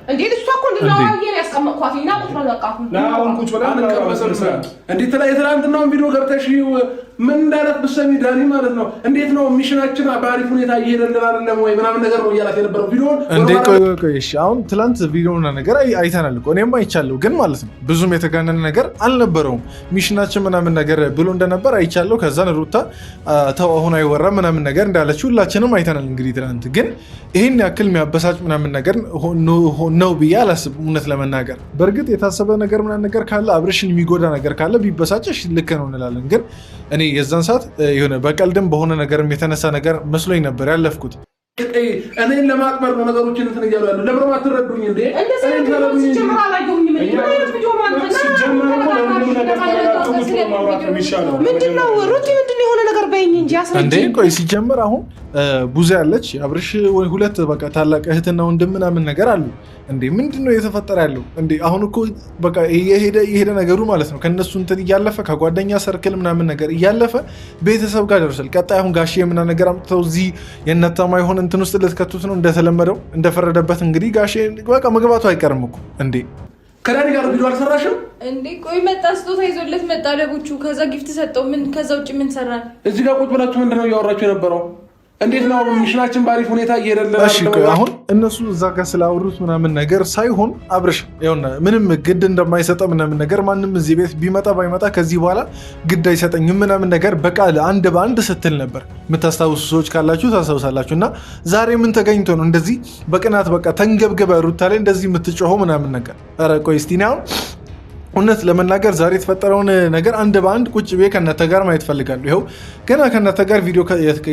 እንዴ ልጅቷ እኮ እንደዛው ያየን ያስቀመጥኳትና ቁጭ በቃፉ አሁን ቁጭ ብለን እንዴት ትላንትናው ቪዲዮ ገብተሽ ምን እንዳላት ብትሰሚ ዳኒ ማለት ነው እንዴት ነው ሚሽናችን በአሪፍ ሁኔታ እየሄደልን አይደለም ወይ ምናምን ነገር ነው እያላት የነበረው ቪዲዮ እንዴ ቆይ እሺ አሁን ትላንት ቪዲዮና ነገር አይተናል እኮ እኔም አይቻለሁ ግን ማለት ነው ብዙም የተጋነነ ነገር አልነበረውም ሚሽናችን ምናምን ነገር ብሎ እንደነበር አይቻለሁ ከዛን ሩታ ተው አሁን አይወራ ምናምን ነገር እንዳለችው ሁላችንም አይተናል እንግዲህ ትላንት ግን ይሄን ያክል የሚያበሳጭ ምናምን ነገር ነው ብዬ አላስብም እውነት ለመናገር በእርግጥ የታሰበ ነገር ምናምን ነገር ካለ አብርሽን የሚጎዳ ነገር ካለ ቢበሳጭሽ ልክ ነው እንላለን ግን እኔ የዛን ሰዓት የሆነ በቀልድም በሆነ ነገርም የተነሳ ነገር መስሎኝ ነበር ያለፍኩት እኔን ለማጥመር ነው ነገሮችን እንትን እያሉ ያሉ ለብረው አትረዱኝ እንዴ ምንድነው ሩቲ ምንድነው የሆነ ነገር በይኝ እንጂ አስረጂ እንዴ ቆይ ሲጀምር አሁን ቡዛ ያለች አብርሽ ሁለት በቃ ታላቅ እህትና ወንድም ምናምን ነገር አሉ እንዴ ምንድነው እየተፈጠረ ያለው እንዴ አሁን እኮ በቃ የሄደ ነገሩ ማለት ነው ከነሱ እንትን እያለፈ ከጓደኛ ሰርክል ምናምን ነገር እያለፈ ቤተሰብ ጋር ደርሷል ቀጣይ አሁን ጋሼ ምናምን ነገር አምጥተው እዚህ የነታማ ይሆን እንትን ውስጥ ልትከቱት ነው እንደተለመደው እንደፈረደበት እንግዲህ ጋሼ በቃ መግባቱ አይቀርም እኮ እንዴ ከዳኒ ጋር ቪዲዮ አልሰራሽም እንዴ ቆይ መጣ ስጦታ ይዞለት መጣ ለቡቹ ከዛ ጊፍት ሰጠው ምን ከዛ ውጭ ምን ሰራን እዚህ ጋር ቁጭ ብላችሁ ምንድነው ያወራችሁ የነበረው እንዴት ነው ሚሽናችን ባሪፍ ሁኔታ እየደለለ እሺ አሁን እነሱ እዛ ጋር ስላወሩት ምናምን ነገር ሳይሆን አብርሽ ይኸውና ምንም ግድ እንደማይሰጠ ምናምን ነገር ማንም እዚህ ቤት ቢመጣ ባይመጣ ከዚህ በኋላ ግድ አይሰጠኝም ምናምን ነገር በቃል አንድ በአንድ ስትል ነበር የምታስታውሱ ሰዎች ካላችሁ ታስታውሳላችሁ እና ዛሬ ምን ተገኝቶ ነው እንደዚህ በቅናት በቃ ተንገብገበ ሩታ ላይ እንደዚህ የምትጮኸው ምናምን ነገር ኧረ ቆይ እስቲ ነው እውነት ለመናገር ዛሬ የተፈጠረውን ነገር አንድ በአንድ ቁጭ ብዬ ከእናንተ ጋር ማየት ፈልጋለሁ ይኸው ገና ከእናንተ ጋር ቪዲዮ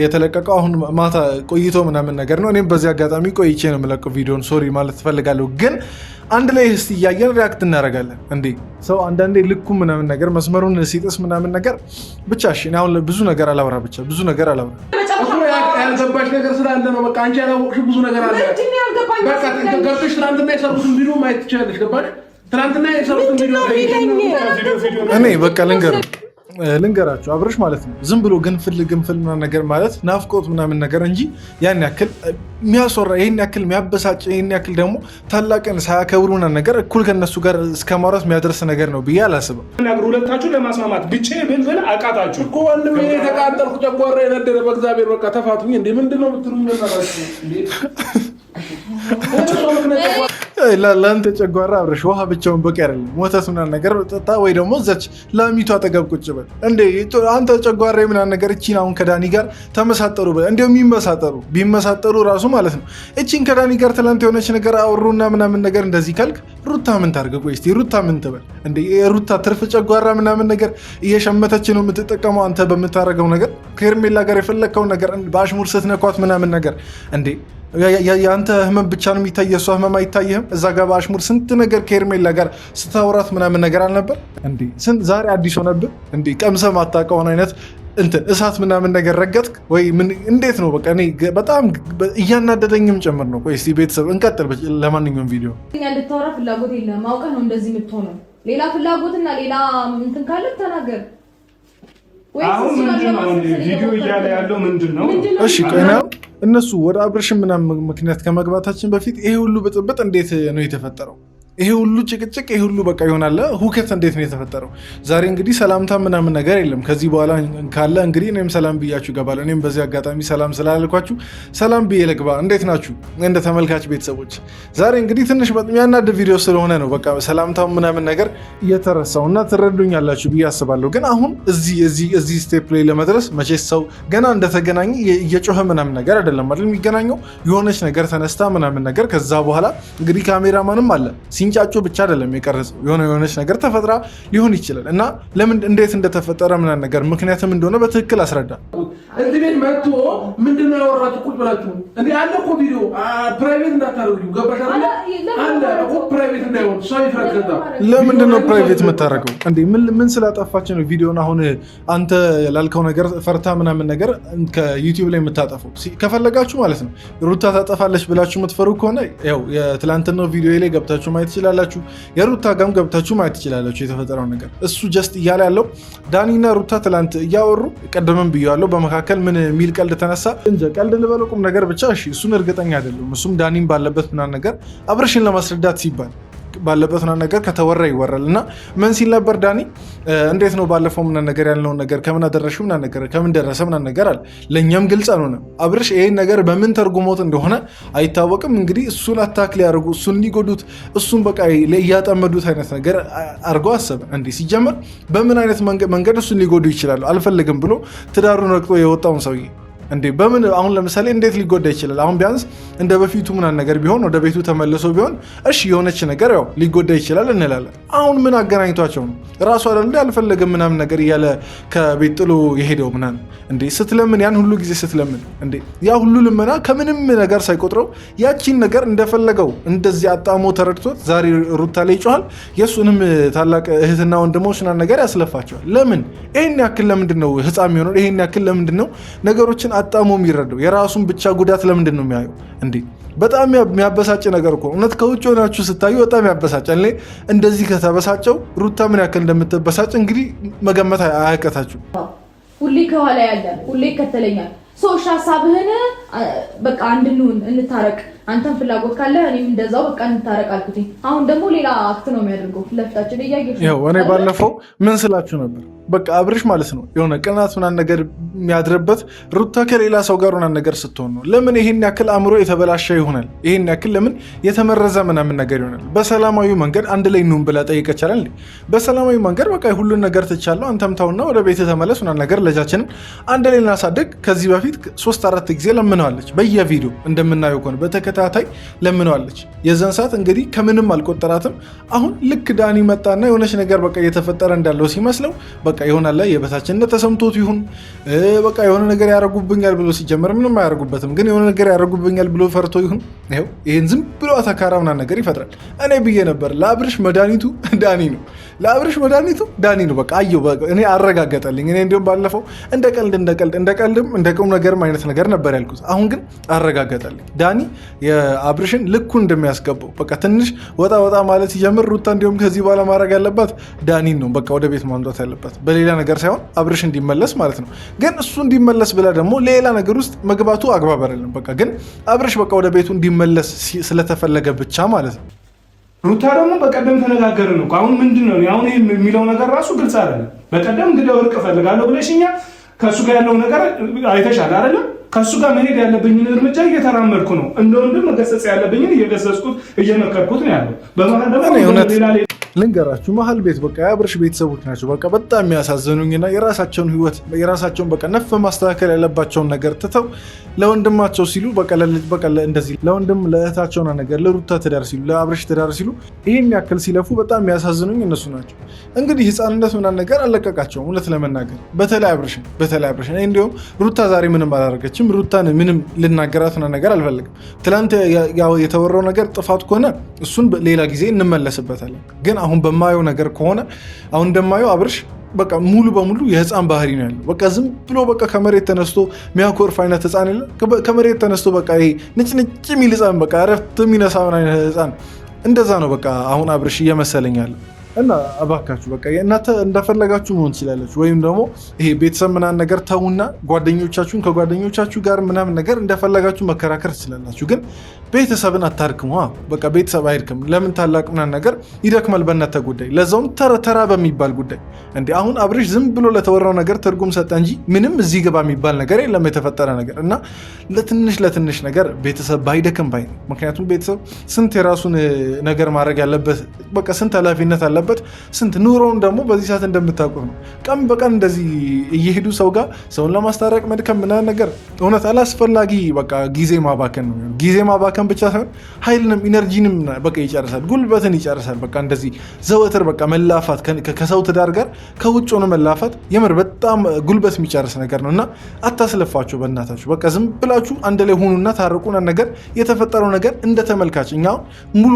የተለቀቀው አሁን ማታ ቆይቶ ምናምን ነገር ነው እኔም በዚህ አጋጣሚ ቆይቼ ነው የምለቀው ቪዲዮን ሶሪ ማለት ፈልጋለሁ ግን አንድ ላይ እስቲ እያየን ሪያክት እናደርጋለን እንዴ ሰው አንዳንዴ ልኩ ምናምን ነገር መስመሩን ሲጥስ ምናምን ነገር ብቻ እሺ አሁን ብዙ ነገር አላወራ ብቻ ብዙ ነገር አላወራ ያልገባሽ ነገር ስላለ ነው በቃ አንቺ ያላወቅሽ ብዙ ነገር አለ በቃ ገብተሽ ትናንትና የሰሩትን ቪዲዮ ማየት ትችላለሽ ገባሽ ትናንትና የሰሩትን ቪዲዮ እኔ በቃ ልንገራችሁ አብርሽ ማለት ነው ዝም ብሎ ግንፍል ምናምን ነገር ማለት ናፍቆት ምናምን ነገር እንጂ ያን ያክል የሚያስወራ ይሄን ያክል የሚያበሳጭ ይሄን ያክል ደግሞ ታላቅን ሳያከብሩ ምናምን ነገር እኩል ከነሱ ጋር እስከ ማውራት የሚያደርስ ነገር ነው ብዬ አላስብም ነገር ሁለታችሁ ለማስማማት ብቻ ብል አቃታችሁ እኮ ወንድም እኔ ተቃጠልኩ ጨጓራ የነደረ በእግዚአብሔር በቃ ተፋቱኝ እንዴ ምንድነው የምትሉኝ ነገራችሁ ለአንተ ጨጓራ አብረሽ ውሃ ብቻውን በቂ አይደለም ሞተስ ምናምን ነገር ጠጣ ወይ ደግሞ እዛች ላሚቷ አጠገብ ቁጭ በል እንዴ አንተ ጨጓራ ምናምን ነገር እቺን አሁን ከዳኒ ጋር ተመሳጠሩ እንደው ቢመሳጠሩ ራሱ ማለት ነው እቺን ከዳኒ ጋር ትላንት የሆነች ነገር አወሩና ምናምን ነገር እንደዚህ ካልክ ሩታ ምን ታርገ ቆይ እስቲ ሩታ ምን ትበል እንዴ ሩታ ትርፍ ጨጓራ ምናምን ነገር እየሸመተች ነው የምትጠቀመው አንተ በምታረገው ነገር ከሄርሜላ ጋር የፈለከው ነገር በአሽሙር ስትነኳት ምናምን ነገር እንዴ ያንተ ህመም ብቻ ነው የሚታየው እሷ ህመም አይታየህም እዛ ጋር በአሽሙር ስንት ነገር ከሄርሜላ ጋር ስታወራት ምናምን ነገር አልነበር እንዴ ስንት ዛሬ አዲስ ሆነብህ እንዴ ቀምሰህ ማታውቀውን አይነት እንትን እሳት ምናምን ነገር ረገጥክ ወይ ምን እንዴት ነው በቃ እኔ በጣም እያናደደኝም ጭምር ነው ቆይ እስቲ ቤተሰብ እንቀጥል ለማንኛውም ቪዲዮ እንድታወራ ፍላጎት የለም አውቀህ ነው እንደዚህ የምትሆነው ሌላ ፍላጎትና ሌላ እንትን ካለ ተናገር አሁን ምንድነው ቪዲዮ እያለ ያለው ምንድነው እሺ ቆይ ነው እነሱ ወደ አብርሽ ምናምን ምክንያት ከመግባታችን በፊት ይሄ ሁሉ ብጥብጥ እንዴት ነው የተፈጠረው ይሄ ሁሉ ጭቅጭቅ ይሄ ሁሉ በቃ ይሆናል ሁከት እንዴት ነው የተፈጠረው ዛሬ እንግዲህ ሰላምታ ምናምን ነገር የለም ከዚህ በኋላ ካለ እንግዲህ እኔም ሰላም ብያችሁ ገባለሁ እኔም በዚህ አጋጣሚ ሰላም ስላልኳችሁ ሰላም ብዬ ልግባ እንዴት ናችሁ እንደ ተመልካች ቤተሰቦች ዛሬ እንግዲህ ትንሽ የሚያናድ ቪዲዮ ስለሆነ ነው በቃ ሰላምታው ምናምን ነገር እየተረሳውና ትረዱኛላችሁ ብዬ አስባለሁ ግን አሁን እዚህ ስቴፕ ላይ ለመድረስ መቼስ ሰው ገና እንደተገናኘ እየጮኸ ምናምን ነገር አይደለም አይደል የሚገናኘው የሆነች ነገር ተነስታ ምናምን ነገር ከዛ በኋላ እንግዲህ ካሜራማንም አለ ሲንጫጩ ብቻ አይደለም የቀረጸው የሆነች ነገር ተፈጥራ ሊሆን ይችላል እና ለምን እንዴት እንደተፈጠረ ምናምን ነገር ምክንያቱም እንደሆነ በትክክል አስረዳ እዚህ ቤት መጥቶ ምንድነው ያወራችሁ ቁጭ ብላችሁ እንዴ አለ እኮ ቪዲዮ ፕራይቬት እንዳታደርጉ ገባሽ አይደል አለ እኮ ፕራይቬት እንዳይሆን ሰው ይፈርክታ። ለምንድን ነው ፕራይቬት የምታደርገው እንዴ? ምን ስላጠፋች ነው ቪዲዮን አሁን አንተ ላልከው ነገር ፈርታ ምናምን ነገር ከዩቲዩብ ላይ የምታጠፈው? ከፈለጋችሁ ማለት ነው ሩታ ታጠፋለች ብላችሁ የምትፈሩ ከሆነ ያው የትላንትናው ቪዲዮ ላይ ገብታችሁ ማየት ትችላላችሁ። የሩታ ጋም ገብታችሁ ማየት ትችላላችሁ የተፈጠረው ነገር። እሱ ጀስት እያለ ያለው ዳኒና ሩታ ትላንት እያወሩ ቀደምም ብያለሁ፣ በመካከል ምን የሚል ቀልድ ተነሳ እንጂ ቀልድ ልበለው ቁም ነገር ብቻ እሺ፣ እሱን እርግጠኛ አይደለም። እሱም ዳኒም ባለበት ምናምን ነገር አብርሽን ለማስረዳት ሲባል ባለበት ምናምን ነገር ከተወራ ይወራል እና ምን ሲል ነበር ዳኒ? እንዴት ነው ባለፈው ምናምን ነገር ያልነውን ነገር ከምን አደረሽው ምናምን ነገር ከምን ደረሰ ምናምን ነገር አለ። ለእኛም ግልጽ አልሆነም። አብርሽ ይሄን ነገር በምን ተርጉሞት እንደሆነ አይታወቅም። እንግዲህ እሱን አታክ ሊያደርጉ እሱን ሊጎዱት እሱን በቃ እያጠመዱት አይነት ነገር አድርገው አሰበ። እንዲህ ሲጀመር በምን አይነት መንገድ እሱን ሊጎዱ ይችላሉ? አልፈልግም ብሎ ትዳሩን ረግጦ የወጣውን ሰውዬ እንዴ በምን አሁን ለምሳሌ እንዴት ሊጎዳ ይችላል? አሁን ቢያንስ እንደ በፊቱ ምናምን ነገር ቢሆን ወደ ቤቱ ተመልሶ ቢሆን እሺ የሆነች ነገር ያው ሊጎዳ ይችላል እንላለን። አሁን ምን አገናኝቷቸው ነው? ራሱ አይደል እንዴ አልፈለገም ምናምን ነገር እያለ ከቤት ጥሎ የሄደው ምናምን እንዴ? ስትለምን ያን ሁሉ ጊዜ ስትለምን እንዴ ያ ሁሉ ልመና ከምንም ነገር ሳይቆጥረው ያቺን ነገር እንደፈለገው እንደዚህ አጣሞ ተረድቶት ዛሬ ሩታ ላይ ይጮሃል። የእሱንም ታላቅ እህትና ወንድሞች ምናምን ነገር ያስለፋቸዋል። ለምን ይሄን ያክል ለምንድን ነው ህፃን የሚሆነው? ይሄን ያክል ለምንድን ነው ነገሮችን አጣሞ የሚረዳው? የራሱን ብቻ ጉዳት ለምንድን ነው የሚያየው? እንዴ በጣም የሚያበሳጭ ነገር እኮ እውነት ከውጭ ሆናችሁ ስታዩ በጣም ያበሳጫል። እንደዚህ ከተበሳጨው ሩታ ምን ያክል እንደምትበሳጭ እንግዲህ መገመት አያቀታችሁ። ሁሌ ከኋላ ያለ ሁሌ ይከተለኛል። ሶሽ ሀሳብህን በቃ እንድንሆን እንታረቅ፣ አንተም ፍላጎት ካለ እኔም እንደዛው በቃ እንታረቅ አልኩትኝ። አሁን ደግሞ ሌላ አክት ነው የሚያደርገው ለፍታችን እያየሽ ነው። እኔ ባለፈው ምን ስላችሁ ነበር? በቃ አብርሽ ማለት ነው የሆነ ቅናት ምናምን ነገር የሚያድርበት ሩታ ከሌላ ሰው ጋር ምናምን ነገር ስትሆን ነው። ለምን ይሄን ያክል አእምሮ የተበላሸ ይሆናል? ይሄን ያክል ለምን የተመረዘ ምናምን ነገር ይሆናል? በሰላማዊ መንገድ አንድ ላይ እንሁን ብላ ጠይቀቻላል። በሰላማዊ መንገድ በቃ ሁሉን ነገር ትቻለሁ፣ አንተም ተውና ወደ ቤት ተመለስ ምናምን ነገር ልጃችንን አንድ ላይ እናሳድግ። ከዚህ በፊት 3-4 ጊዜ ለምነዋለች። በየቪዲዮ እንደምናየው ከሆነ በተከታታይ ለምነዋለች። የዛን ሰዓት እንግዲህ ከምንም አልቆጠራትም። አሁን ልክ ዳኒ መጣና የሆነች ነገር በቃ እየተፈጠረ እንዳለው ሲመስለው በቃ ይሆናል ላይ የበታችነት ተሰምቶት ይሁን በቃ የሆነ ነገር ያደርጉብኛል ብሎ ሲጀመር ምንም አያደርጉበትም፣ ግን የሆነ ነገር ያደርጉብኛል ብሎ ፈርቶ ይሁን ይሄን ዝም ብሎ አተካራ ምናምን ነገር ይፈጥራል። እኔ ብዬ ነበር ለአብርሽ መድኃኒቱ ዳኒ ነው። ለአብርሽ መድኃኒቱ ዳኒ ነው። በቃ አየሁ፣ እኔ አረጋገጠልኝ። እኔ እንዲሁም ባለፈው እንደ ቀልድም እንደ ቁም ነገርም አይነት ነገር ነበር ያልኩት። አሁን ግን አረጋገጠልኝ ዳኒ የአብርሽን ልኩ እንደሚያስገባው። በቃ ትንሽ ወጣ ማለት ሲጀምር ሩታ እንዲሁም ከዚህ በኋላ ማድረግ ያለባት ዳኒን ነው በቃ ወደ ቤት ማምጣት ያለባት፣ በሌላ ነገር ሳይሆን አብርሽ እንዲመለስ ማለት ነው። ግን እሱ እንዲመለስ ብላ ደግሞ ሌላ ነገር ውስጥ መግባቱ አግባብ አይደለም። በቃ ግን አብርሽ በቃ ወደ ቤቱ እንዲመለስ ስለተፈለገ ብቻ ማለት ነው። ሩታ ደግሞ በቀደም ተነጋገርን እኮ። አሁን ምንድን ነው አሁን የሚለው ነገር ራሱ ግልጽ አይደለም። በቀደም እንግዲህ እርቅ እፈልጋለሁ ብለሽኛል። ከእሱ ጋር ያለው ነገር አይተሻል አይደለም? ከእሱ ጋር መሄድ ያለብኝን እርምጃ እየተራመድኩ ነው። እንደ ወንድም መገሰጽ ያለብኝን እየገሰጽኩት እየመከርኩት ነው ያለው። በመሀል ደግሞ ልንገራችሁ መሀል ቤት በቃ የአብርሽ ቤተሰቦች ናቸው በቃ በጣም የሚያሳዝኑኝና የራሳቸውን ህይወት የራሳቸውን በቃ ነፍ ማስተካከል ያለባቸውን ነገር ትተው ለወንድማቸው ሲሉ በቃ እንደዚህ ለወንድም ለእህታቸውና ነገር ለሩታ ትዳር ሲሉ ለአብርሽ ትዳር ሲሉ ይህን ያክል ሲለፉ በጣም የሚያሳዝኑኝ እነሱ ናቸው። እንግዲህ ህፃንነት ምናምን ነገር አለቀቃቸውም እውነት ለመናገር በተለይ አብርሽን እንዲሁም ሩታ ዛሬ ምንም አላደረገችም። ሩታን ምንም ልናገራት ምናምን ነገር አልፈልግም። ትናንት የተወራው ነገር ጥፋት ከሆነ እሱን ሌላ ጊዜ እንመለስበታለን። ግን አሁን በማየው ነገር ከሆነ አሁን እንደማየው አብርሽ በቃ ሙሉ በሙሉ የህፃን ባህሪ ነው ያለው። በቃ ዝም ብሎ በቃ ከመሬት ተነስቶ የሚያኮርፍ አይነት ህፃን የለ። ከመሬት ተነስቶ በቃ ይሄ ንጭንጭ የሚል ህፃን በቃ እረፍት የሚነሳ አይነት ህፃን እንደዛ ነው በቃ አሁን አብርሽ እየመሰለኝ ያለው። እና እባካችሁ በቃ እናንተ እንደፈለጋችሁ መሆን ትችላለች፣ ወይም ደግሞ ይሄ ቤተሰብ ምናምን ነገር ተውና ከጓደኞቻችሁ ጋር ምናምን ነገር እንደፈለጋችሁ መከራከር ትችላላችሁ። ግን ቤተሰብን አታርክሙ። በቃ ቤተሰብ አይድክም። ለምን ታላቅ ምናምን ነገር ይደክማል በእናንተ ጉዳይ፣ ለዛውም ተራ በሚባል ጉዳይ። እንዴ አሁን አብርሽ ዝም ብሎ ለተወራው ነገር ትርጉም ሰጠ እንጂ ምንም እዚህ ግባ የሚባል ነገር የለም የተፈጠረ ነገር። እና ለትንሽ ነገር ቤተሰብ ባይደክም ባይ ነው። ምክንያቱም ቤተሰብ ስንት የራሱን ነገር ማድረግ ያለበት በቃ ስንት ኃላፊነት አለ አለበት። ስንት ኑሮውን ደግሞ በዚህ ሰዓት እንደምታውቁት ነው። ቀን በቀን እንደዚህ እየሄዱ ሰው ጋር ሰውን ለማስታረቅ መድከም ምናምን ነገር እውነት አላስፈላጊ በቃ ጊዜ ማባከን ነው። ጊዜ ማባከን ብቻ ሳይሆን ኃይልንም ኢነርጂንም በቃ ይጨርሳል፣ ጉልበትን ይጨርሳል። በቃ እንደዚህ ዘወትር በቃ መላፋት ከሰው ትዳር ጋር ከውጭ ሆኖ መላፋት የምር በጣም ጉልበት የሚጨርስ ነገር ነው እና አታስለፋቸው በእናታችሁ። በቃ ዝም ብላችሁ አንድ ላይ ሆኑና ታረቁና ነገር የተፈጠረው ነገር እንደ ተመልካች እኛ ሙሉ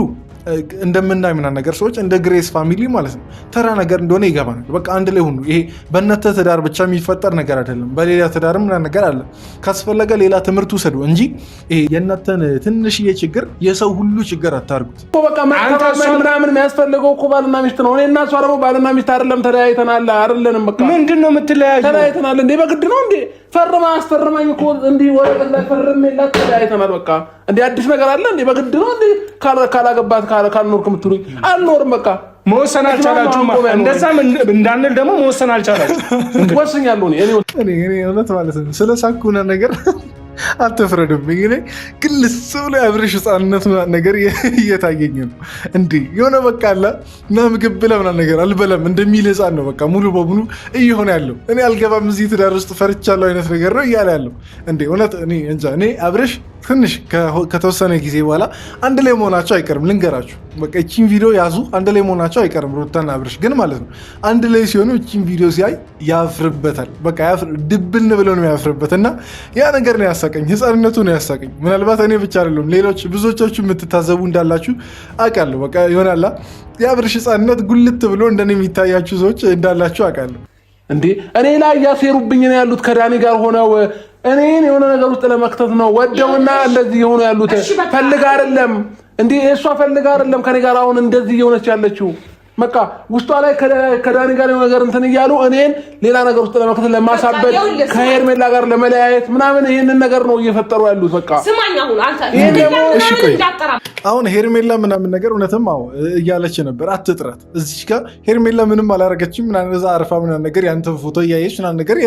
እንደምናይ ምናምን ነገር ሰዎች እንደ ግሬስ ፋሚሊ ማለት ነው ተራ ነገር እንደሆነ ይገባናል። በቃ አንድ ላይ ሁኑ። ይሄ በእናንተ ትዳር ብቻ የሚፈጠር ነገር አይደለም። በሌላ ትዳርም ምናምን ነገር አለ። ካስፈለገ ሌላ ትምህርት ውሰዱ እንጂ ይሄ የእናንተን ትንሽዬ ችግር የሰው ሁሉ ችግር አታርጉት። በቃ ምናምን የሚያስፈልገው እኮ ባልና ሚስት ነው። እኔ እና እሷ ደግሞ ባልና ሚስት አይደለም፣ ተለያይተናል። አይደለንም በቃ ምንድን ነው የምትለያዩ? ተለያይተናል እንዴ? በግድ ነው እንዴ? ፈርማ አስፈርማኝ እኮ እንዲህ ወረቀት ላይ ፈርሜላት ተለያይተናል። በቃ እንዴ አዲስ ነገር አለ እንዴ? በግድ ነው እንዴ? ካላገባት ካልኖርክ የምትሉኝ? አልኖርም። በቃ መወሰን አልቻላችሁም። እንደዛም እንዳንል ደግሞ መወሰን አልቻላችሁም። ወስኛለሁ እኔ እውነት ማለት ነው። ስለሳኩና ነገር አትፍረዱብኝ። እኔ ግን ልስው ላይ አብሬሽ ህፃንነት ነገር እየታየኝ ነው። እንዲህ የሆነ በቃ አለ እና ምግብ ብለህ ምናምን ነገር አልበላም እንደሚል ህፃን ነው በቃ ሙሉ በሙሉ እየሆነ ያለው። እኔ አልገባም እዚህ ትዳር ውስጥ ፈርቻለሁ አይነት ነገር ነው እያለ ያለው። እንዴ እውነት እኔ እንጃ። እኔ አብሬሽ ትንሽ ከተወሰነ ጊዜ በኋላ አንድ ላይ መሆናቸው አይቀርም። ልንገራችሁ በቃ እቺን ቪዲዮ ያዙ። አንድ ላይ መሆናቸው አይቀርም። ሩታና አብሬሽ ግን ማለት ነው አንድ ላይ ሲሆኑ እቺን ቪዲዮ ሲያይ ያፍርበታል። በቃ ድብን ብሎ ነው ያፍርበት እና ያ ነገር ነው ያሳቀኝ። ህፃንነቱ ነው ያሳቀኝ። ምናልባት እኔ ብቻ አይደለም ሌሎች ብዙዎቻችሁ የምትታዘቡ እንዳላችሁ አውቃለሁ። በቃ ይሆናላ የአብሬሽ ህፃንነት ጉልት ብሎ እንደኔ የሚታያችሁ ሰዎች እንዳላችሁ አውቃለሁ። እንዴ እኔ ላይ እያሴሩብኝ ነው ያሉት ከዳኒ ጋር ሆነው እኔን የሆነ ነገር ውስጥ ለመክተት ነው ወደውና እንደዚህ የሆኑ ያሉት። ፈልጋ አይደለም እንዴ እሷ ፈልጋ አይደለም ከኔ ጋር አሁን እንደዚህ የሆነች ያለችው። በቃ ውስጧ ላይ ከዳኒ ጋር የሆነ ነገር እንትን እያሉ እኔን ሌላ ነገር ውስጥ ለመክተት ለማሳበድ ከሄርሜላ ጋር ለመለያየት ምናምን ይሄንን ነገር ነው እየፈጠሩ ያሉት። በቃ ስማኝ አሁን አንተ አሁን ሄርሜላ ምናምን ነገር እውነትም አዎ እያለች ነበር። አትጥራት እዚች ጋር ሄርሜላ ምንም አላረገችም ምናምን እዛ አርፋ ምናምን ነገር ያንተን ፎቶ እያየች ምናምን ነገር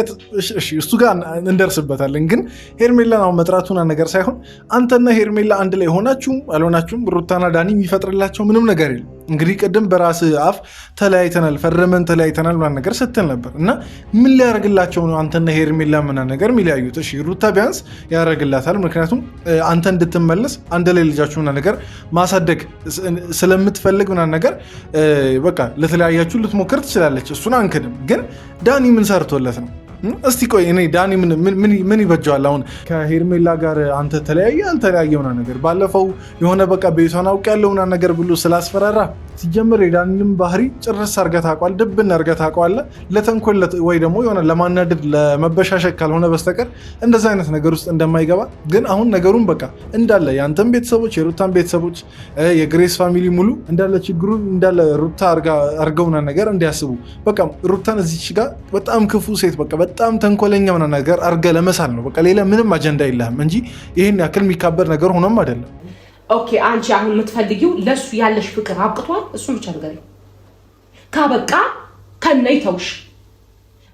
እሺ እሱ ጋር እንደርስበታለን። ግን ሄርሜላን አሁን መጥራቱና ነገር ሳይሆን አንተና ሄርሜላ አንድ ላይ ሆናችሁም አልሆናችሁም ሩታና ዳኒ የሚፈጥርላቸው ምንም ነገር የለም። እንግዲህ ቅድም በራስ አፍ ተለያይተናል ፈርመን ተለያይተናል ምናምን ነገር ስትል ነበር እና ምን ሊያደርግላቸው ነው አንተና ሄርሜላ ምናምን ነገር የሚለያዩት? እሺ ሩታ ቢያንስ ያደርግላታል። ምክንያቱም አንተ እንድትመለስ አንድ ላይ ልጃችሁ ምናምን ነገር ማሳደግ ስለምትፈልግ ምናምን ነገር በቃ ለተለያያችሁ ልትሞክር ትችላለች። እሱን አንክድም። ግን ዳኒ ምን ሰርቶለት ነው? እስቲ ቆይ እኔ ዳኒ ምን ይበጀዋል? አሁን ከሄርሜላ ጋር አንተ ተለያየ አልተለያየ ምናምን ነገር ባለፈው የሆነ በቃ ቤቷን አውቅ ያለው ምናምን ነገር ብሎ ስላስፈራራ ሲጀምር የዳኒንም ባህሪ ጭርስ አድርገህ ታውቀዋለህ፣ ድብን አድርገህ ታውቀዋለህ። ለተንኮል ወይ ደግሞ የሆነ ለማናደድ ለመበሻሸቅ ካልሆነ በስተቀር እንደዛ አይነት ነገር ውስጥ እንደማይገባ ግን አሁን ነገሩን በቃ እንዳለ የአንተን ቤተሰቦች የሩታን ቤተሰቦች የግሬስ ፋሚሊ ሙሉ እንዳለ ችግሩን እንዳለ ሩታ አርገውና ነገር እንዲያስቡ በቃ ሩታን እዚች ጋር በጣም ክፉ ሴት በቃ በጣም ተንኮለኛ ምናምን ነገር አርገህ ለመሳል ነው። በቃ ሌላ ምንም አጀንዳ የለህም እንጂ ይህን ያክል የሚካበድ ነገር ሆኖም አይደለም። ኦኬ አንቺ አሁን የምትፈልጊው ለሱ ያለሽ ፍቅር አብቅቷል። እሱን ብቻ ነገር ካበቃ ከነይ ተውሽ።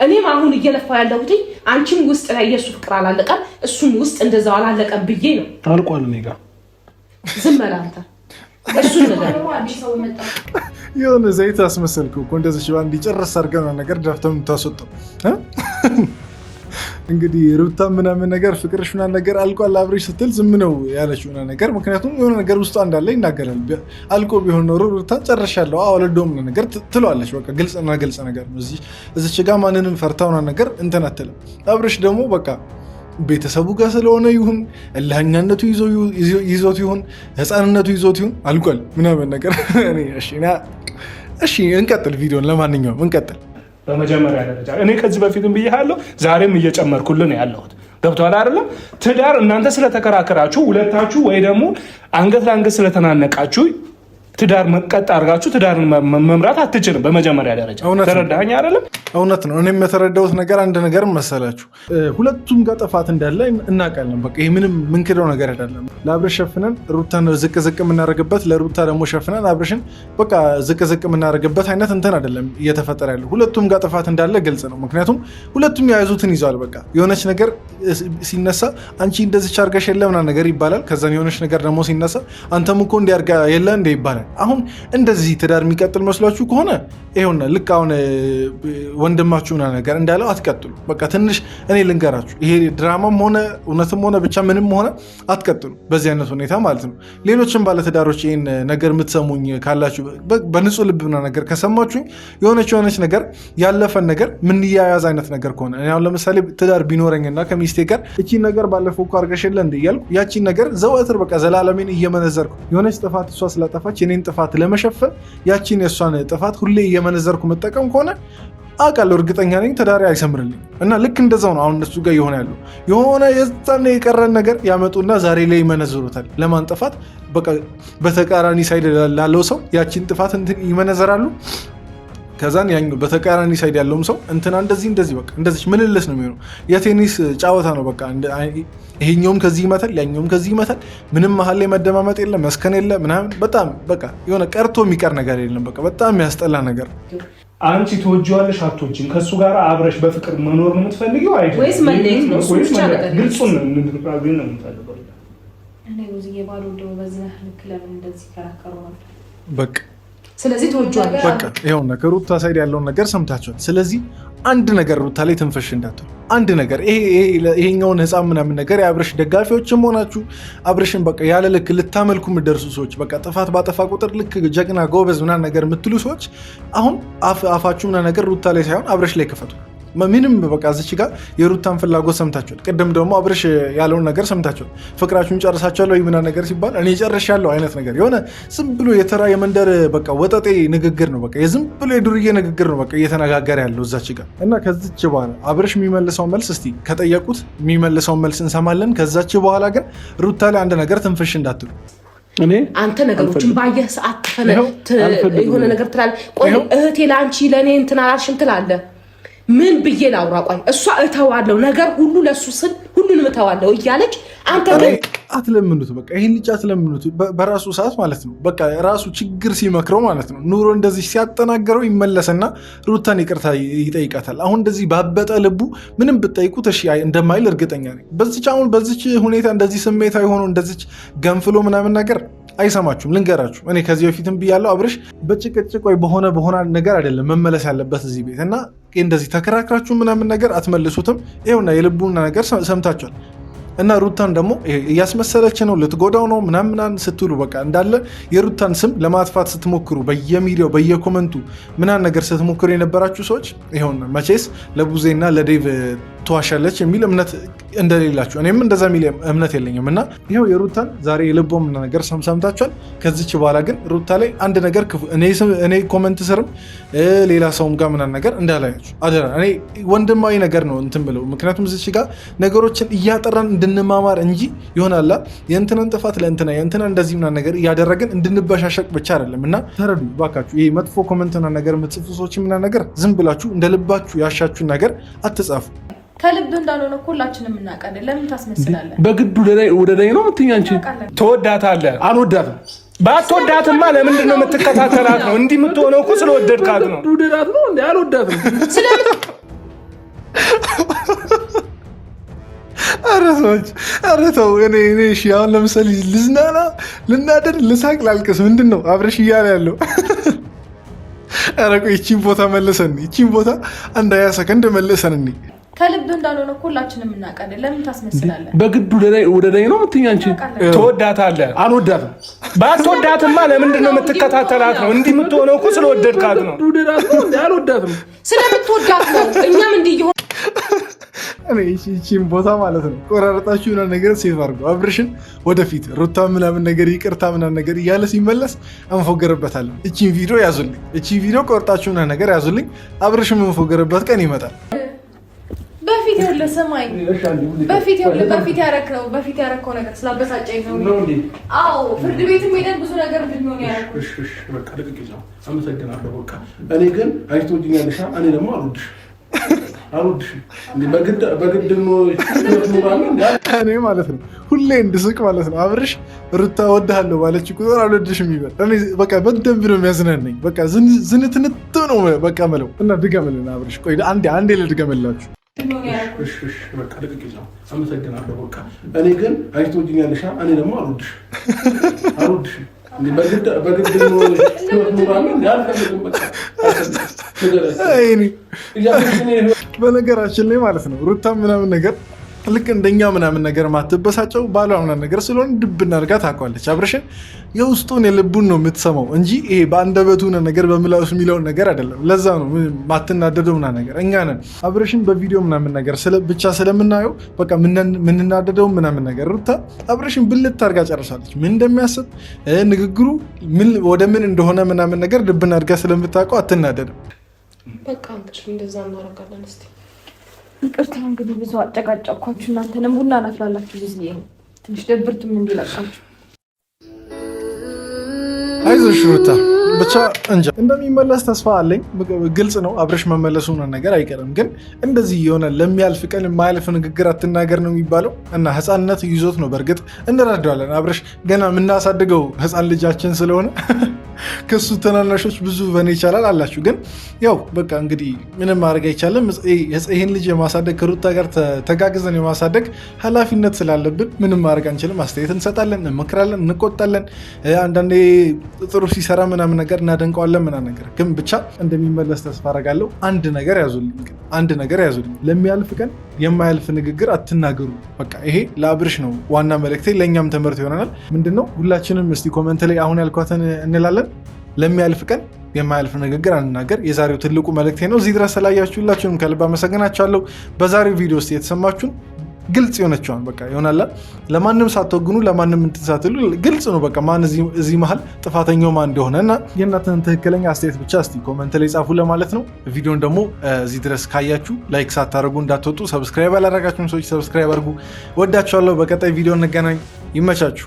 እኔም አሁን እየለፋው ያለሁት አንቺም ውስጥ ላይ የሱ ፍቅር አላለቀም እሱም ውስጥ እንደዛው አላለቀም ብዬ ነው። አልቋል። እኔ ጋር ዝም በል አንተ። እሱን ነገር የሆነ ዘይት አስመሰልኩ እኮ እንደዚህ ባንዲ ጨርስ አድርገን ነገር ደፍተው የምታስወጣው እንግዲህ ሩታ ምናምን ነገር ፍቅርሽ ምናምን ነገር አልቋል አብሬሽ ስትል ዝም ነው ያለችው ነገር። ምክንያቱም የሆነ ነገር ውስጥ እንዳለ ይናገራል። አልቆ ቢሆን ኖሮ ሩታ ጨርሻለሁ አልወልደውም ነገር ትለዋለች። በቃ ግልጽና ግልጽ ነገር ነው። እዚች ጋር ማንንም ፈርታውና ነገር እንትን አትልም። አብሬሽ ደግሞ በቃ ቤተሰቡ ጋር ስለሆነ ይሁን እልህኛነቱ ይዞት ይሁን ህፃንነቱ ይዞት ይሁን አልቋል ምናምን ነገር። እሺ እንቀጥል፣ ቪዲዮን ለማንኛውም እንቀጥል። በመጀመሪያ ደረጃ እኔ ከዚህ በፊትም ብያለሁ፣ ዛሬም እየጨመርኩልን ነው ያለሁት። ገብቶሃል አይደለም? ትዳር እናንተ ስለተከራከራችሁ ሁለታችሁ ወይ ደግሞ አንገት ለአንገት ስለተናነቃችሁ ትዳር መቀጥ አድርጋችሁ ትዳርን መምራት አትችልም። በመጀመሪያ ደረጃ ተረዳኸኝ አይደለም? እውነት ነው። እኔም የተረዳሁት ነገር አንድ ነገር መሰላችሁ፣ ሁለቱም ጋር ጥፋት እንዳለ እናውቃለን። በቃ ይህ ምንም ምንክደው ነገር አይደለም። ለአብረሽ ሸፍነን ሩታን ዝቅ ዝቅ የምናደርግበት፣ ለሩታ ደግሞ ሸፍነን አብረሽን በቃ ዝቅ ዝቅ የምናደርግበት አይነት እንትን አይደለም እየተፈጠረ ያለው። ሁለቱም ጋር ጥፋት እንዳለ ግልጽ ነው። ምክንያቱም ሁለቱም የያዙትን ይዘዋል። በቃ የሆነች ነገር ሲነሳ አንቺ እንደዚች አድርገሽ የለ ምናምን ነገር ይባላል። ከዛን የሆነች ነገር ደግሞ ሲነሳ አንተም እኮ እንዲያርጋ የለ እንደ ይባላል። አሁን እንደዚህ ትዳር የሚቀጥል መስሏችሁ ከሆነ ይኸውና ልክ አሁን ወንድማችሁ ነገር እንዳለው አትቀጥሉ። በቃ ትንሽ እኔ ልንገራችሁ፣ ይሄ ድራማም ሆነ እውነትም ሆነ ብቻ ምንም ሆነ አትቀጥሉ በዚህ አይነት ሁኔታ ማለት ነው። ሌሎችም ባለትዳሮች ይህን ነገር የምትሰሙኝ ካላችሁ በንጹህ ልብና ነገር ከሰማችሁኝ የሆነች ነገር ያለፈን ነገር ምንያያዝ አይነት ነገር ከሆነ እኔ አሁን ለምሳሌ ትዳር ቢኖረኝና ከሚስቴ ጋር እቺን ነገር ባለፈው እኮ አድርገሽ የለ እንደ እያልኩ ያቺን ነገር ዘወትር በቃ ዘላለሜን እየመነዘርኩ የሆነች ጥፋት እሷ ስላጠፋች የኔን ጥፋት ለመሸፈን ያቺን የእሷን ጥፋት ሁሌ እየመነዘርኩ መጠቀም ከሆነ አውቃለሁ፣ እርግጠኛ ነኝ ትዳሬ አይሰምርልኝ እና ልክ እንደዛው ነው አሁን እነሱ ጋር የሆነ ያለው። የሆነ የዛን የቀረን ነገር ያመጡና ዛሬ ላይ ይመነዝሩታል። ለማን ጥፋት? በቃ በተቃራኒ ሳይድ ላለው ሰው ያቺን ጥፋት እንትን ይመነዘራሉ። ከዛን ያኛው በተቃራኒ ሳይድ ያለውም ሰው እንትና እንደዚህ በቃ እንደዚህ ምንልስ ነው የሚሆነው። የቴኒስ ጨዋታ ነው በቃ ይሄኛውም ከዚህ ይመታል፣ ያኛውም ከዚህ ይመታል። ምንም መሀል ላይ መደማመጥ የለም፣ መስከን የለም ምናምን። በጣም በቃ የሆነ ቀርቶ የሚቀር ነገር የለም። በቃ በጣም የሚያስጠላ ነገር። አንቺ ትወጂዋለሽ አትወጂም? ከሱ ጋር አብረሽ በፍቅር መኖር ነው የምትፈልጊው አይደል? ወይስ መለየት ነው? ወይስ ግልጹን ነው የምትፈልገው? እኔ ብዙዬ ባልወደው በዚህ ልክ ለምን እንደዚህ ከራከሩ ነው በቃ። ስለዚህ ትወጂዋለሽ በቃ ይኸውና ከሩታ ሳይድ ያለውን ነገር ሰምታችኋል። ስለዚህ አንድ ነገር ሩታ ላይ ትንፈሽ እንዳትሉ። አንድ ነገር ይሄኛውን ህፃን ምናምን ነገር የአብረሽ ደጋፊዎችም ሆናችሁ አብረሽን በቃ ያለ ልክ ልታመልኩ የምትደርሱ ሰዎች በቃ ጥፋት ባጠፋ ቁጥር ልክ ጀግና ጎበዝ ምናምን ነገር የምትሉ ሰዎች አሁን አፋችሁ ምናምን ነገር ሩታ ላይ ሳይሆን አብረሽ ላይ ክፈቱ። ምንም በቃ እዚች ጋር የሩታን ፍላጎት ሰምታችኋል። ቅድም ደግሞ አብረሽ ያለውን ነገር ሰምታችኋል። ፍቅራችሁን ጨርሳችኋል ወይ ምናምን ነገር ሲባል እኔ ጨርሻለሁ አይነት ነገር የሆነ ዝም ብሎ የተራ የመንደር በቃ ወጠጤ ንግግር ነው። በቃ የዝም ብሎ የዱርዬ ንግግር ነው በቃ እየተነጋገረ ያለው እዛች ጋር እና ከዚች በኋላ አብረሽ የሚመልሰው መልስ እስቲ ከጠየቁት የሚመልሰው መልስ እንሰማለን። ከዛች በኋላ ግን ሩታ ላይ አንድ ነገር ትንፍሽ እንዳትሉ። አንተ ነገሮችን ባየህ ሰዓት የሆነ ነገር ትላለህ። ቆይ እህቴ ለአንቺ ለእኔ እንትን አላልሽም ትላለህ። ምን ብዬ ላውራ? ቆይ እሷ እተዋለሁ ነገር ሁሉ ለሱ ስል ሁሉንም እተዋለሁ እያለች አንተ ግን አትለምኑት። በቃ ይሄን ልጅ አትለምኑት። በራሱ ሰዓት ማለት ነው በቃ ራሱ ችግር ሲመክረው ማለት ነው ኑሮ እንደዚህ ሲያጠናገረው ይመለስና ሩታን ይቅርታ ይጠይቃታል። አሁን እንደዚህ ባበጠ ልቡ ምንም ብትጠይቁት እሺ እንደማይል እርግጠኛ ነኝ። በዚች ሁኔታ እንደዚህ ስሜታዊ ሆኖ እንደዚች ገንፍሎ ምናምን ነገር አይሰማችሁም። ልንገራችሁ፣ እኔ ከዚህ በፊትም ብያለሁ፣ አብረሽ በጭቅጭቅ ወይ በሆነ ነገር አይደለም መመለስ ያለበት እዚህ ቤት እና እንደዚህ ተከራክራችሁ ምናምን ነገር አትመልሱትም። ይኸውና የልቡና ነገር ሰምታችኋል። እና ሩታን ደግሞ እያስመሰለች ነው ልትጎዳው ነው ምናምን ስትሉ በቃ እንዳለ የሩታን ስም ለማጥፋት ስትሞክሩ በየሚዲያው በየኮመንቱ ምናምን ነገር ስትሞክሩ የነበራችሁ ሰዎች ይኸውና መቼስ ለቡዜና ለዴቭ ትዋሻለች የሚል እምነት እንደሌላችሁ እኔም እንደዛ የሚል እምነት የለኝም። እና ይኸው የሩታን ዛሬ የልቦም ነገር ሰምታችኋል። ከዚች በኋላ ግን ሩታ ላይ አንድ ነገር ክፉ እኔ ኮመንት ስርም ሌላ ሰውም ጋር ምናምን ነገር እንዳላያችሁ አደራ። እኔ ወንድማዊ ነገር ነው እንትን ብለው ምክንያቱም እዚች ጋር ነገሮችን እያጠራን እንድንማማር እንጂ ይሆናላ የእንትናን ጥፋት ለእንትና የእንትና እንደዚህ ምናምን ነገር እያደረግን እንድንበሻሸቅ ብቻ አይደለም። እና ተረዱ ባካችሁ። ይሄ መጥፎ ኮመንትና ነገር የምትጽፉ ሰዎች ምናምን ነገር ዝም ብላችሁ እንደ ልባችሁ ያሻችሁን ነገር አትጻፉ። ከልብ እንዳልሆነ ሁላችንም እናውቃለን። ለምን ታስመስላለህ? በግድ ወደ ላይ ነው የምትይኝ አንቺ? ትወዳታለህ? አልወዳትም። ባትወዳትማ ለምንድን ነው የምትከታተላት? ነው እንዲህ የምትሆነው እኮ ስለወደድካት ነው። ውደዳት ነው እንዴ? አልወዳትም። ኧረ ሰዎች ኧረ ተው። እኔ እሺ አሁን ለምሳሌ ልዝናና፣ ልናደድ፣ ልሳቅ፣ ላልቅስ ምንድን ነው አብረሽ እያለ ያለው? ኧረ ቆይ ይቺን ቦታ መልሰን ይቺን ቦታ አንድ 20 ሰከንድ መልሰን እኔ ከልብ እንዳልሆነ ሁላችንም እናውቃለን። ለምን ታስመስላለህ? በግድ ወደ ላይ ነው የምትይኝ አንቺ? ትወዳታለህ? አልወዳትም። ባትወዳትማ ለምንድን ነው የምትከታተላት? ነው እንዲህ የምትሆነው እኮ ስለወደድካት ነው። ውደዳት ነው እንዴ? አልወዳትም። ስለምትወዳት ነው። እኛም እንዲህ ይሆን እኔ ይቺን ቦታ ማለት ነው ቆራረጣችሁ ምናምን ነገር ሴፍ አድርጎ አብርሽን ወደፊት ሩታ ምናምን ነገር ይቅርታ ምናምን ነገር እያለ ሲመለስ እንፎገርበታለን። እቺን ቪዲዮ ያዙልኝ። እቺን ቪዲዮ ቆርጣችሁ ምናምን ነገር ያዙልኝ። አብርሽን የምንፎገርበት ቀን ይመጣል። በፊት ይኸውልህ ሰማኝ፣ በፊት ያረከው ነገር ስላበሳጨኝ ነው። አዎ ፍርድ ቤትም ሄደን ብዙ ነገር እንድንሆን ያደረኩት። እሺ በቃ ልቅቄው አመሰግናለሁ። በቃ እኔ ግን አይቶኛልሻ። እኔ ደግሞ አልወድሽም። በግድ ነው እኔ ማለት ነው ሁሌ እንድስቅ ማለት ነው። አብርሽ ሩታ እወድሃለሁ ባለች ቁጥር አልወድሽም ይበል። እኔ በቃ በደንብ ነው የሚያዝናናኝ። በቃ ዝንትንት ነው በቃ መለው እና ድገምልን አብርሽ። ቆይ አንዴ ልድገምላችሁ። እሺ በቃ ልቅቄው አመሰግናለሁ። በቃ እኔ ግን አይቶኛልሻ። እኔ ደግሞ አልወድሽም። በነገራችን ላይ ማለት ነው ሩታ ምናምን ነገር ልክ እንደኛ ምናምን ነገር ማትበሳጨው ባሏ ምናምን ነገር ስለሆነ ድብና አድርጋ ታውቀዋለች። አብርሽን የውስጡን የልቡን ነው የምትሰማው እንጂ ይሄ በአንደበቱ ነገር በምላሱ የሚለውን ነገር አይደለም። ለዛ ነው ማትናደደው ምናምን ነገር እኛ ነን አብርሽን በቪዲዮ ምናምን ነገር ብቻ ስለምናየው በቃ ምንናደደው ምናምን ነገር። ሩታ አብርሽን ብልት አድርጋ ጨርሳለች። ምን እንደሚያስብ ንግግሩ ወደ ምን እንደሆነ ምናምን ነገር ድብና አድርጋ ስለምታውቀው አትናደድም። በቃ እንግዲህ እንደዛ እናደርጋለን። እስቲ ይቅርታ እንግዲህ ብዙ አጨቃጨቅኳችሁ። እናንተንም ቡና ናፍላላችሁ ጊዜ ትንሽ ደብርትም እንዲለቃችሁ። አይዞሽ ሩታ ብቻ እንጃ እንደሚመለስ ተስፋ አለኝ። ግልጽ ነው አብርሽ መመለሱ ነገር አይቀርም። ግን እንደዚህ የሆነ ለሚያልፍ ቀን የማያልፍ ንግግር አትናገር ነው የሚባለው እና ህፃንነት ይዞት ነው። በእርግጥ እንረዳዋለን። አብርሽ ገና የምናሳድገው ህፃን ልጃችን ስለሆነ ከሱ ተናናሾች ብዙ በኔ ይቻላል አላችሁ። ግን ያው በቃ እንግዲህ ምንም ማድረግ አይቻልም። ይህን ልጅ የማሳደግ ከሩታ ጋር ተጋግዘን የማሳደግ ኃላፊነት ስላለብን ምንም ማድረግ አንችልም። አስተያየት እንሰጣለን፣ እንመክራለን፣ እንቆጣለን። አንዳንዴ ጥሩ ሲሰራ ምናምን ነገር እናደንቀዋለን ምናምን ነገር። ግን ብቻ እንደሚመለስ ተስፋ አደርጋለሁ። አንድ ነገር ያዙልኝ፣ ለሚያልፍ ቀን የማያልፍ ንግግር አትናገሩ። በቃ ይሄ ለአብርሽ ነው ዋና መልእክቴ፣ ለእኛም ትምህርት ይሆናል። ምንድነው ሁላችንም እስቲ ኮመንት ላይ አሁን ያልኳትን እንላለን። ለሚያልፍ ቀን የማያልፍ ንግግር አንናገር። የዛሬው ትልቁ መልእክቴ ነው። እዚህ ድረስ ስላያችሁ ሁላችሁንም ከልብ አመሰግናችኋለሁ። በዛሬው ቪዲዮ ውስጥ የተሰማችሁን ግልጽ የሆነችዋን በቃ ይሆናል። ለማንም ሳትወግኑ ለማንም እንትን ሳትሉ ግልጽ ነው በቃ ማን እዚህ መሀል ጥፋተኛው ማን እንደሆነ እና የእናንተን ትክክለኛ አስተያየት ብቻ እስቲ ኮመንት ላይ ጻፉ ለማለት ነው። ቪዲዮን ደግሞ እዚህ ድረስ ካያችሁ ላይክ ሳታደርጉ እንዳትወጡ። ሰብስክራይብ ያላደረጋችሁም ሰዎች ሰብስክራይብ አድርጉ። ወዳችኋለሁ። በቀጣይ ቪዲዮ እንገናኝ። ይመቻችሁ።